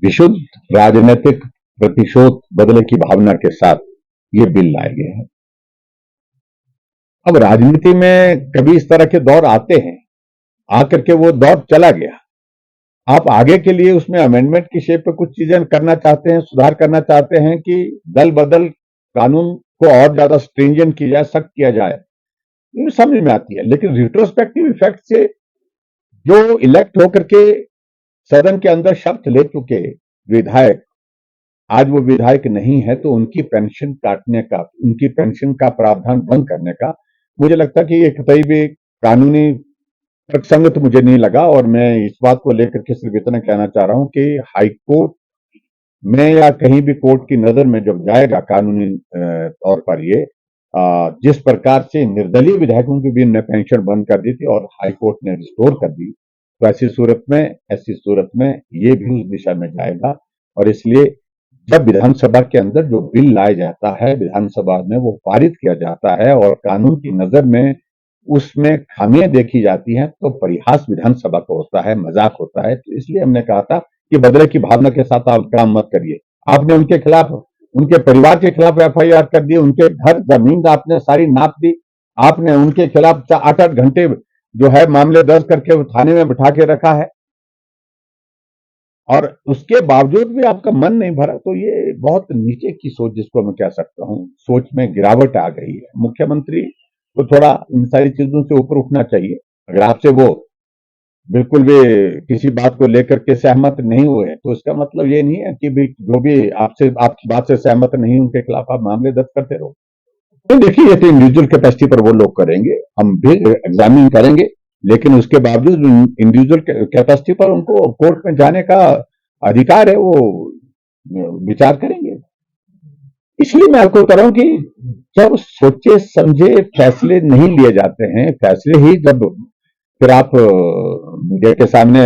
विशुद्ध राजनीतिक प्रतिशोध बदले की भावना के साथ ये बिल लाए गए हैं। अब राजनीति में कभी इस तरह के दौर आते हैं, आकर के वो दौर चला गया। आप आगे के लिए उसमें अमेंडमेंट की शेप पे कुछ चीजें करना चाहते हैं, सुधार करना चाहते हैं कि दल बदल कानून को और ज्यादा स्ट्रिंजेंट किया जाए, सख्त किया जाए, ये समझ में आती है। लेकिन रिट्रोस्पेक्टिव इफेक्ट से जो इलेक्ट होकर के सदन के अंदर शपथ ले चुके विधायक आज वो विधायक नहीं है, तो उनकी पेंशन काटने का, उनकी पेंशन का प्रावधान बंद करने का मुझे लगता है कि ये कतई भी कानूनी तर्कसंगत मुझे नहीं लगा। और मैं इस बात को लेकर के सिर्फ इतना कहना चाह रहा हूं कि हाई कोर्ट में या कहीं भी कोर्ट की नजर में जब जाएगा कानूनी तौर पर ये जिस प्रकार से निर्दलीय विधायकों की भी उन्होंने पेंशन बंद कर दी थी और हाई कोर्ट ने रिस्टोर कर दी, तो ऐसी सूरत में ये भी उस दिशा में जाएगा। और इसलिए जब विधानसभा के अंदर जो बिल लाया जाता है, विधानसभा में वो पारित किया जाता है और कानून की नजर में उसमें खामियां देखी जाती हैं, तो परिहास विधानसभा का होता है, मजाक होता है। तो इसलिए हमने कहा था कि बदले की भावना के साथ आप काम मत करिए। आपने उनके खिलाफ, उनके परिवार के खिलाफ एफआईआर कर दी, उनके घर जमीन आपने सारी नाप दी, आपने उनके खिलाफ 8-8 घंटे जो है मामले दर्ज करके थाने में बिठा के रखा है और उसके बावजूद भी आपका मन नहीं भरा, तो ये बहुत नीचे की सोच, जिसको मैं कह सकता हूं, सोच में गिरावट आ गई है। मुख्यमंत्री को थोड़ा इन सारी चीजों से ऊपर उठना चाहिए। अगर आपसे वो बिल्कुल भी किसी बात को लेकर के सहमत नहीं हुए, तो इसका मतलब ये नहीं है कि भी जो भी आपसे आपकी बात से सहमत नहीं, उनके खिलाफ आप मामले दर्ज करते रहो। तो देखिए, ये तो इंडिविजुअल कैपेसिटी पर वो लोग करेंगे, हम भी एग्जामिन करेंगे, लेकिन उसके बावजूद इंडिविजुअल कैपेसिटी पर उनको कोर्ट में जाने का अधिकार है, वो विचार करेंगे। इसलिए मैं आपको कह रहा हूं कि जब सोचे समझे फैसले नहीं लिए जाते हैं, फैसले ही जब फिर आप मीडिया के सामने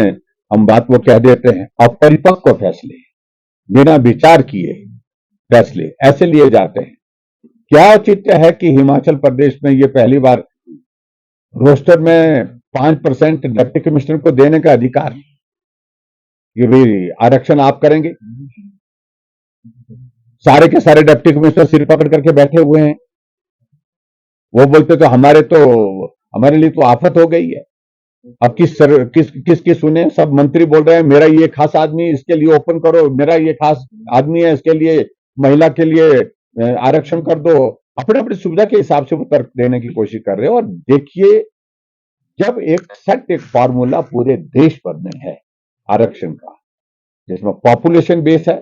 हम बात वो कह देते हैं, अपरिपक्व फैसले, बिना विचार किए फैसले ऐसे लिए जाते हैं। क्या औचित्य है कि हिमाचल प्रदेश में ये पहली बार रोस्टर में 5% डिप्टी कमिश्नर को देने का अधिकार, ये भी आरक्षण आप करेंगे। सारे के सारे डिप्टी कमिश्नर सिर पकड़ करके बैठे हुए हैं, वो बोलते तो हमारे लिए तो आफत हो गई है। अब किसकी सुने, सब मंत्री बोल रहे हैं मेरा ये खास आदमी, इसके लिए ओपन करो, मेरा ये खास आदमी है, इसके लिए महिला के लिए आरक्षण कर दो। अपने अपनी सुविधा के हिसाब से वो तर्क देने की कोशिश कर रहे हो। और देखिए, जब एक फॉर्मूला पूरे देश भर में है आरक्षण का, जिसमें पॉपुलेशन बेस है,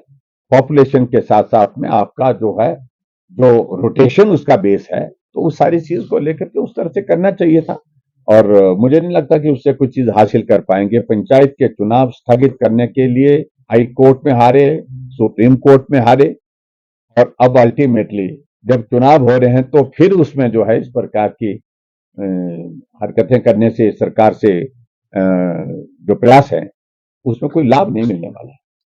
पॉपुलेशन के साथ साथ में आपका जो है जो रोटेशन उसका बेस है, तो उस सारी चीज को लेकर के उस तरह से करना चाहिए था। और मुझे नहीं लगता कि उससे कुछ चीज हासिल कर पाएंगे। पंचायत के चुनाव स्थगित करने के लिए हाई कोर्ट में हारे, सुप्रीम कोर्ट में हारे, और अब अल्टीमेटली जब चुनाव हो रहे हैं तो फिर उसमें जो है इस प्रकार की हरकतें करने से सरकार से जो प्रयास है उसमें कोई लाभ नहीं मिलने वाला।